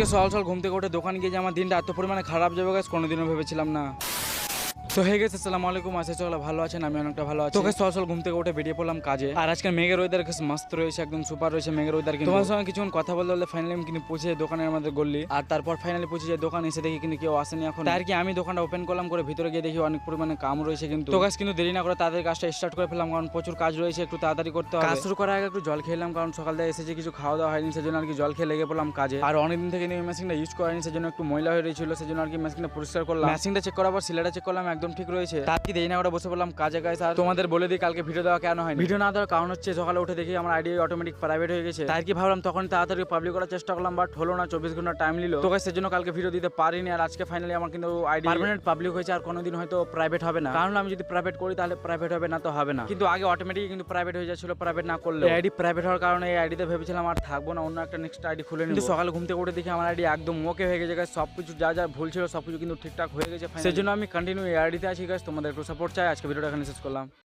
আজকে সকাল সকাল ঘুম থেকে উঠে দোকান গিয়ে যে আমার দিনটা এত পরিমাণে খারাপ যাবে গাছ কোনোদিনও ভেবেছিলাম না। তো হয়ে গেছে, আসসালামু আলাইকুম। আশা চলো ভালো আছেন, আমি অনেকটা ভালো আছি। তোকে সকাল সকাল ঘুম থেকে উঠে বেরিয়ে পড়লাম কাজে। আর আজকে মেঘের ওয়েদার মস্ত রয়েছে, একদম সুপার রয়েছে মেঘের ওয়েদার। তোমার সঙ্গে কিছুক্ষণ কথা বলতে বলতে ফাইনালি আমি কিন্তু পৌঁছে দোকানের আমাদের গল্লি। আর তারপর ফাইনালি পৌঁছে যায় দোকান, এসে দেখি কিন্তু কেউ আসেনি এখন। তার কি আমি দোকানটা ওপেন করলাম, করে ভিতরে গিয়ে দেখি অনেক পরিমাণে কাম রয়েছে। কিন্তু তো গাছ কিন্তু দেরি না করে তাদের কাজটা স্টার্ট করে ফেললাম, কারণ প্রচুর কাজ রয়েছে, একটু তাড়াতাড়ি করতে হবে। কাজ শুরু করার আগে একটু জল খেলাম, কারণ সকাল থেকে এসেছে কিছু খাওয়া দাওয়া হয়নি, সেজন্য আর কি জল খেয়ে লেগে পড়লাম কাজে। আর অনেকদিন থেকে এই মেশিনটা ইউজ করেনি, সেজন্য একটু ময়লা হয়ে রয়েছিল, সেজন্য আর কি মেশিনটা পরিষ্কার করলাম। মেশিনটা চেক করার পর সিলাটা চেক করলাম, একদম ঠিক রয়েছে। কি দেরি না করে বসে পড়লাম কাজে। গাইস আর তোমাদের বলে দিই কালকে ভিডিও দেওয়া কেন হয়, ভিডিও না দেওয়ার কারণ হচ্ছে সকালে উঠে দেখি আমার আইডি অটোমেটিক প্রাইভেট হয়ে গেছে। তাই কি ভাবলাম তখন তাড়াতাড়ি পাবলিক করার চেষ্টা করলাম, বাট হলো না, 24 ঘন্টা টাইম নিল। তো গাইস সেজন্য কালকে ভিডিও দিতে পারিনি। আর আজকে ফাইনালি আমার কিন্তু আইডি পার্মানেন্ট পাবলিক হয়েছে, আর কোনোদিন হয়তো প্রাইভেট হবে না। কারণ আমি যদি প্রাইভেট করি তাহলে প্রাইভেট হবে, না তো হবে না। কিন্তু আগে অটোমেটিক কিন্তু প্রাইভেট হয়ে যাচ্ছিল, প্রাইভেট না করলে। আইডি প্রাইভেট হওয়ার কারণে এই আইডিতে ভেবেছিলাম আর থাকবো না, অন্য একটা নেক্সট আইডি খুলে নিই। সকালে ঘুম থেকে উঠে দেখি আমার আইডি একদম ওকে হয়ে গেছে। সবকিছু যা যা ভুল ছিল সবকিছু কিন্তু ঠিকঠাক হয়ে গেছে। সেজন্য আমি কন্টিনিউ এই আইডিতে আছি। গাইস তোমাদের একটু সাপোর্ট চাই। আজকে ভিডিওটা এখানে শেষ করলাম।